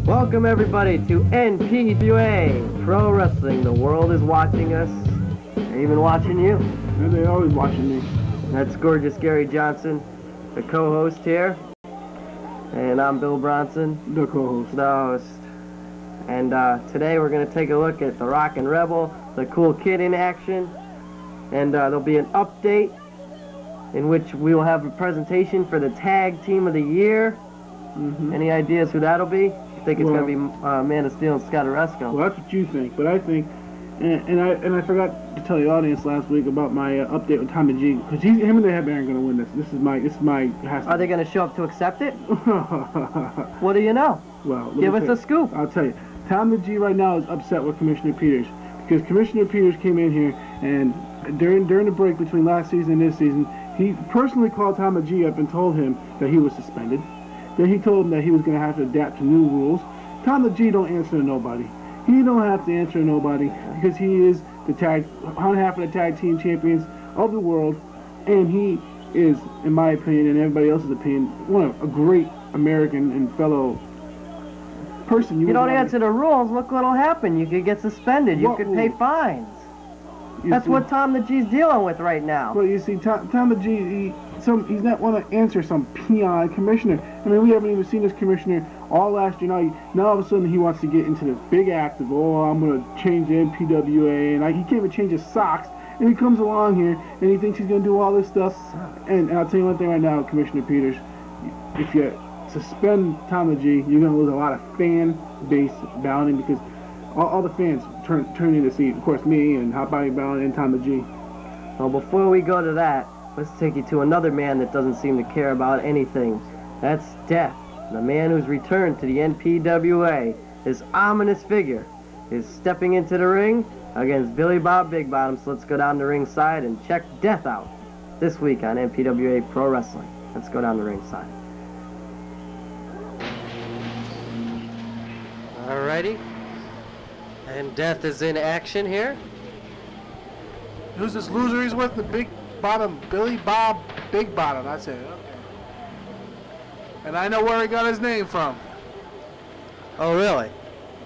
Welcome everybody to NPWA Pro Wrestling. The world is watching us. They're even watching you. Yeah, they're always watching me. That's gorgeous Gary Johnson, the co-host here. And I'm Bill Bronson, The co-host. the host. And today we're going to take a look at the Rockin' Rebel, the cool kid in action. And there'll be an update in which we will have a presentation for the Tag Team of the Year. Any ideas who that'll be? I think it's going to be Man of Steel and Scott Oresco. Well, that's what you think, but I think, and I forgot to tell the audience last week about my update with Tommy G, because him and the Headband are going to win this. This is my. Are they going to show up to accept it? What do you know? Well, give us a scoop. I'll tell you. Tommy G right now is upset with Commissioner Peters because Commissioner Peters came in here and during the break between last season and this season, he personally called Tommy G up and told him that he was suspended. Then he told him that he was going to have to adapt to new rules. Tommy G don't answer to nobody. He don't have to answer to nobody because he is on half of the tag team champions of the world, and he is, in my opinion and everybody else's opinion, a great American and fellow person. You don't answer the rules, look what'll happen. You could get suspended. You could pay fines. That's what Tom the G's dealing with right now. Well, you see, Tom the G, he's not want to answer some peon commissioner. I mean, we haven't even seen this commissioner all last year. Now all of a sudden he wants to get into this big act of, I'm going to change the NPWA, and he can't even change his socks. And he comes along here and he thinks he's going to do all this stuff. And I'll tell you one thing right now, Commissioner Peters, if you suspend Tom the G, you're going to lose a lot of fan base balloting because all the fans turn in to see, of course, me and Hot Body Balance and Tom the G. Well, before we go to that, let's take you to another man that doesn't seem to care about anything. That's Death, the man who's returned to the NPWA. His ominous figure is stepping into the ring against Billy Bob Big Bottom. So let's go down the ringside and check Death out this week on NPWA Pro Wrestling. Let's go down the ringside. Alrighty. And Death is in action here. Who's this loser he's with? The Big Bottom, Billy Bob Big Bottom. That's it. Okay. And I know where he got his name from. Oh, really?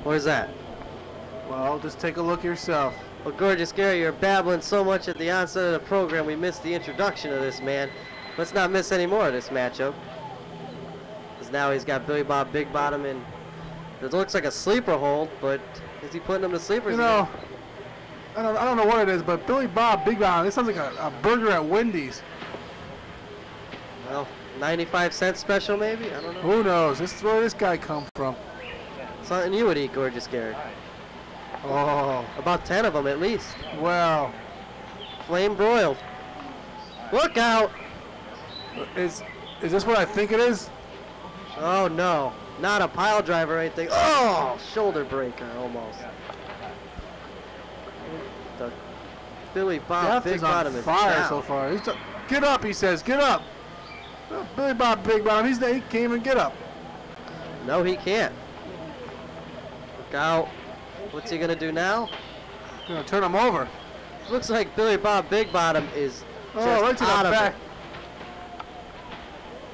Where's that? Well, just take a look yourself. Well, Gorgeous Gary, you're babbling so much at the onset of the program, we missed the introduction of this man. Let's not miss any more of this matchup. Because now he's got Billy Bob Big Bottom in. It looks like a sleeper hold, but is he putting him to sleep? Or you know, I don't know what it is, but Billy Bob Big Bottom, this sounds like a burger at Wendy's. Well, 95-cent special maybe? I don't know. Who knows? This is where this guy come from. Something you would eat, Gorgeous Gary. Oh. About 10 of them at least. Well. Flame broiled. Look out! Is this what I think it is? Oh no. Not a pile driver or anything. Oh! Shoulder breaker almost. The Billy Bob Big Bottom is fire so far. Get up, he says. Get up. Well, Billy Bob Big Bottom, he can't even get up. No, he can't. Look out. What's he going to do now? Going to turn him over. Looks like Billy Bob Big Bottom is just right to the out of back.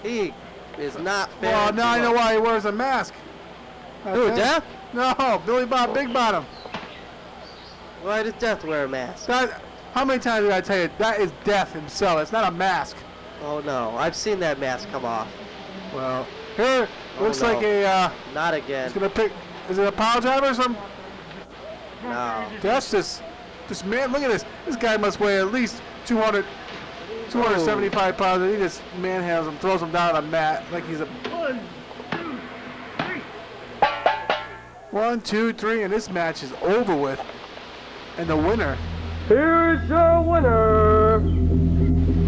it. He is not fair. Well, now I know why he wears a mask. Who, Death? No, Billy Bob Big Bottom. Why does Death wear a mask? How many times did I tell you, that is Death himself. It's not a mask. Oh, no. I've seen that mask come off. Well, here, looks like a... not again. He's going to pick... Is it a pile driver or something? No. That's just... This man, look at this. This guy must weigh at least 275 pounds. And he just manhandles him, throws him down on a mat like he's a... 1, 2, 3, and this match is over with. And the winner. Here's your winner,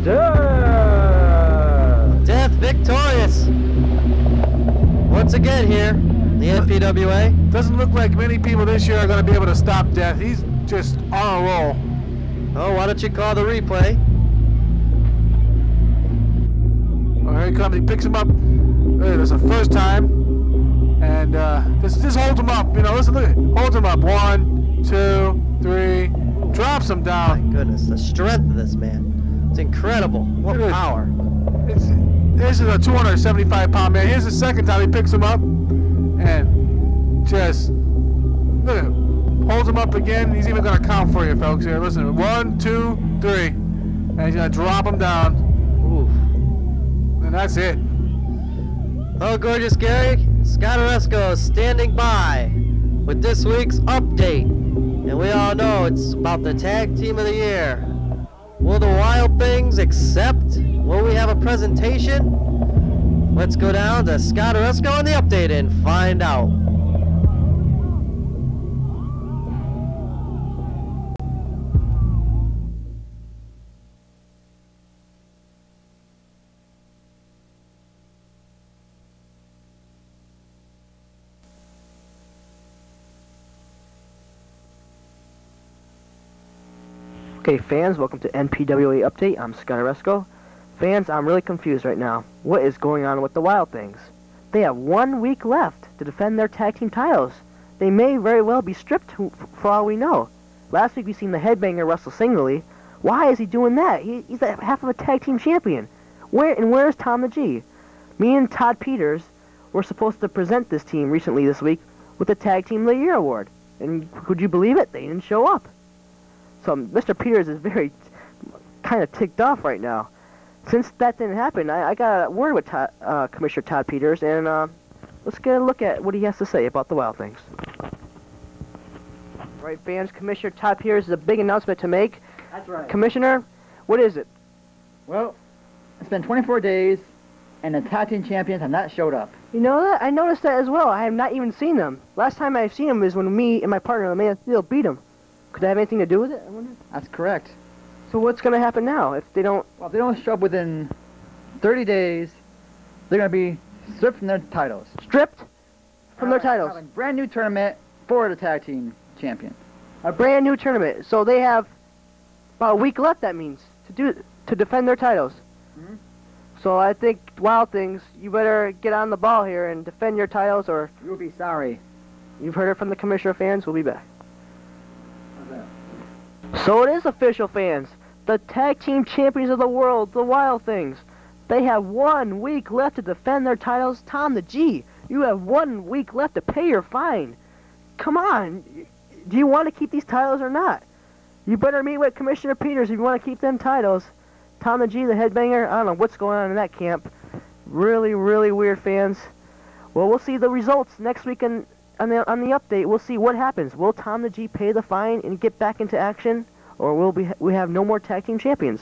Death. Death victorious. Once again here, the NPWA. Doesn't look like many people this year are going to be able to stop Death. He's just on a roll. Oh, why don't you call the replay? Oh, here he comes. He picks him up. That's the first time. And this holds him up. You know, listen, look. Holds him up. 1, 2, 3. Drops him down. My goodness, the strength of this man. It's incredible. What power. This is a 275-pound man. Here's the second time he picks him up. And just, look at him. Holds him up again. He's even going to count for you, folks. Here, listen. 1, 2, 3. And he's going to drop him down. Oof. And that's it. Oh, gorgeous Gary. Scott Oresco is standing by with this week's update. And we all know it's about the Tag Team of the Year. Will the Wild Things accept? Will we have a presentation? Let's go down to Scott Oresco on the update and find out. Okay, fans, welcome to NPWA Update. I'm Scott Oresco. Fans, I'm really confused right now. What is going on with the Wild Things? They have 1 week left to defend their tag team titles. They may very well be stripped for all we know. Last week we seen the Headbanger wrestle singly. Why is he doing that? He's half of a tag team champion. Where's Tom the G? Me and Todd Peters were supposed to present this team recently this week with the Tag Team of the Year award. And could you believe it? They didn't show up. So Mr. Peters is very kind of ticked off right now. Since that didn't happen, I got a word with Commissioner Todd Peters, and let's get a look at what he has to say about the Wild Things. Right, fans, Commissioner Todd Peters has a big announcement to make. That's right. Commissioner, what is it? Well, it's been 24 days, and the tag team champions have not showed up. You know that? I noticed that as well. I have not even seen them. Last time I've seen them is when me and my partner, the Man of Steel, beat them. Could that have anything to do with it, I wonder? That's correct. So what's going to happen now if they don't... Well, if they don't show up within 30 days, they're going to be stripped from their titles. Stripped from their titles? Have a brand new tournament for the tag team champion. A brand new tournament. So they have about a week left, that means, to defend their titles. Mm-hmm. So I think, Wild Things, you better get on the ball here and defend your titles, or... You'll be sorry. You've heard it from the Commissioner, fans. We'll be back. So it is official, fans. The tag team champions of the world, the Wild Things. They have 1 week left to defend their titles. Tom the G, you have 1 week left to pay your fine. Come on. Do you want to keep these titles or not? You better meet with Commissioner Peters if you want to keep them titles. Tom the G, the Headbanger, I don't know what's going on in that camp. Really, really weird, fans. Well, we'll see the results next week on the update. We'll see what happens. Will Tom the G pay the fine and get back into action? Or will we have no more tag team champions?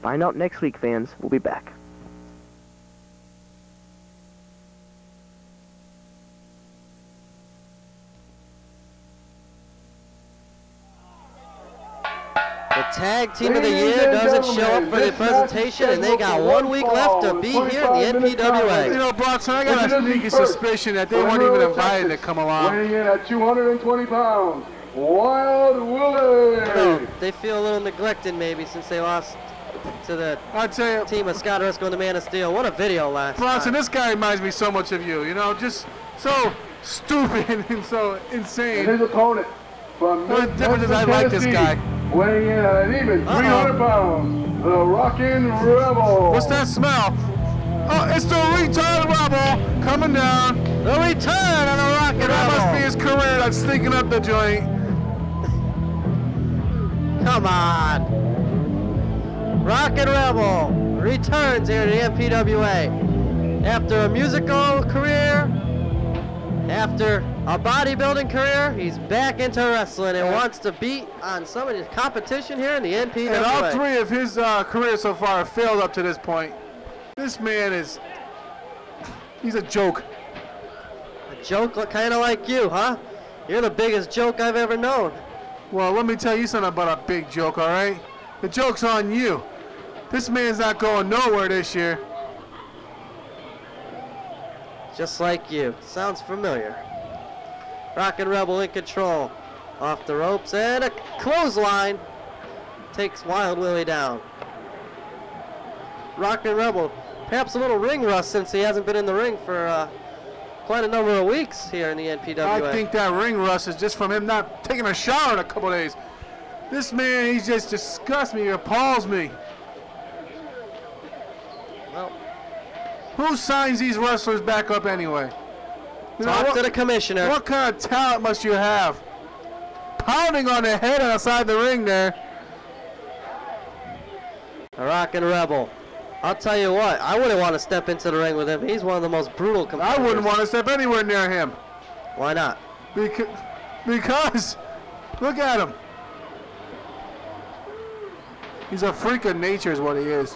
Find out next week, fans. We'll be back. The Tag Team of the Year doesn't show up for the presentation, and they got 1 week left to be here in the NPWA. You know, Bronson, I got a sneaky suspicion that they weren't even invited to come along. Weighing in at 220 pounds, Wild Willie. No, they feel a little neglected maybe since they lost to the team of Scott Oresco and the Man of Steel. What a video last Bronson, time. this guy reminds me so much of you. You know, just so stupid and so insane. And his opponent from The difference is I like this guy. Weighing in at an even 300 pounds, the Rockin' Rebel. What's that smell? Oh, it's the Retard Rebel coming down. The return of the Rockin' Rebel. That must be his career that's sneaking up the joint. Come on. Rockin' Rebel returns here to the NPWA. After a musical career, after a bodybuilding career, he's back into wrestling and wants to beat on some of his competition here in the NPWA. And all three of his careers so far have failed up to this point. This man he's a joke. A joke kind of like you, huh? You're the biggest joke I've ever known. Well, let me tell you something about a big joke, all right? The joke's on you. This man's not going nowhere this year. Just like you. Sounds familiar. Rockin' Rebel in control. Off the ropes and a clothesline. Takes Wild Willie down. Rockin' Rebel. Perhaps a little ring rust since he hasn't been in the ring for quite a number of weeks here in the NPWA. I think that ring rust is just from him not taking a shower in a couple days. This man, he just disgusts me, he appalls me. Well, who signs these wrestlers back up anyway? Talk to the commissioner. What kind of talent must you have? Pounding on the head outside the ring there. A Rockin' Rebel. I'll tell you what, I wouldn't want to step into the ring with him. He's one of the most brutal competitors. I wouldn't want to step anywhere near him. Why not? Because look at him. He's a freak of nature is what he is.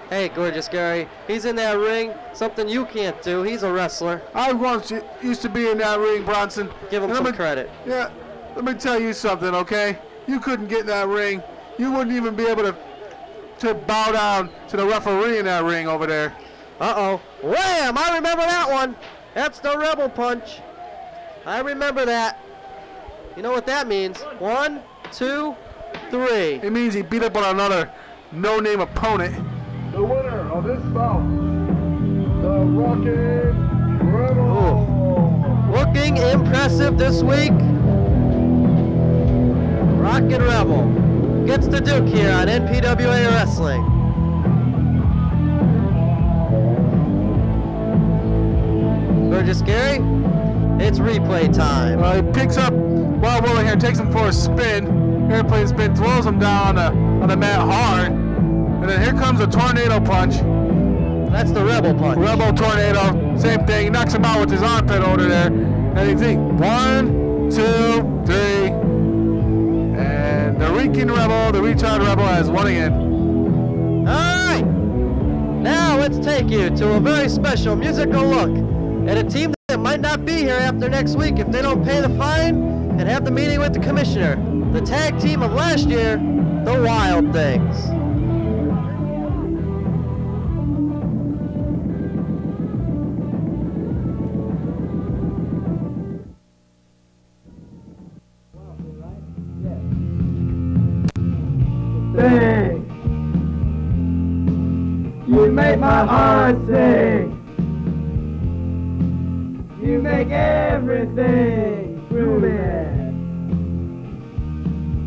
Hey, Gorgeous Gary, he's in that ring, something you can't do. He's a wrestler. I once used to be in that ring, Bronson. Give him some credit. Yeah, let me tell you something, okay? You couldn't get in that ring. You wouldn't even be able to bow down to the referee in that ring over there. Uh-oh. Wham! I remember that one. That's the Rebel Punch. I remember that. You know what that means? 1, 2, 3. It means he beat up on another no-name opponent. The winner of this bout, the Rockin' Rebel. Ooh. Looking impressive this week. Rockin' Rebel gets the Duke here on NPWA Wrestling. Gorgeous Gary, it's replay time. Well, he picks up Wild Willie here, takes him for a spin. Airplane spin, throws him down on the mat hard. And then here comes a tornado punch. That's the Rebel Punch. Rebel tornado, same thing. He knocks him out with his armpit over there. And you think, 1, 2, 3. And the Rockin' Rebel, the retard Rebel has won again. All right. Now let's take you to a very special musical look at a team that might not be here after next week if they don't pay the fine and have the meeting with the commissioner. The tag team of last year, the Wild Things. Sing. You make my heart sing. You make everything groovy.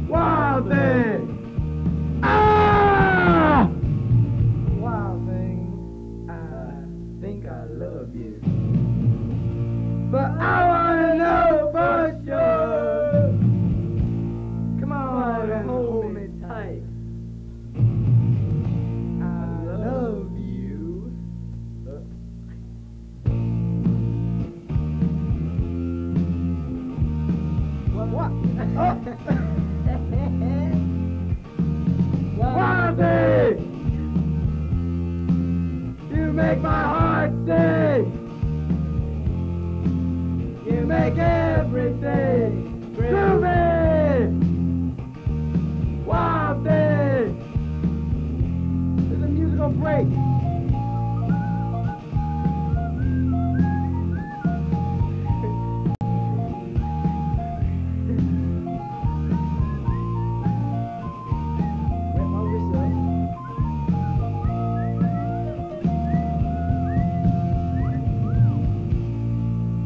Wild thing. Ah! Wild thing. I think I love you. But I wanna know for sure. Come on and hold me tight. I love you. What? Wild thing! You make my heart sing. You make everything groovy. Wild thing! There's a musical break.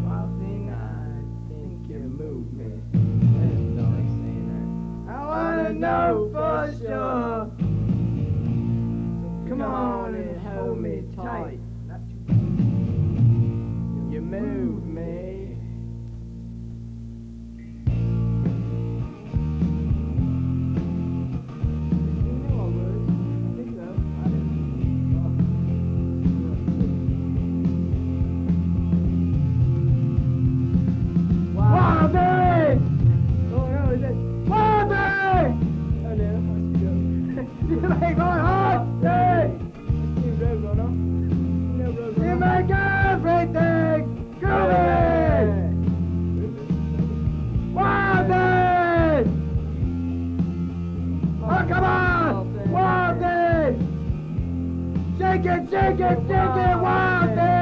Wild thing, I think you move me. I wanna know for sure. Come on and hold me tight. You move me. Wild thing! Oh no, is it? Wild thing! Oh no, you make my heart sing! You make everything groovy! Shake it, wild thing.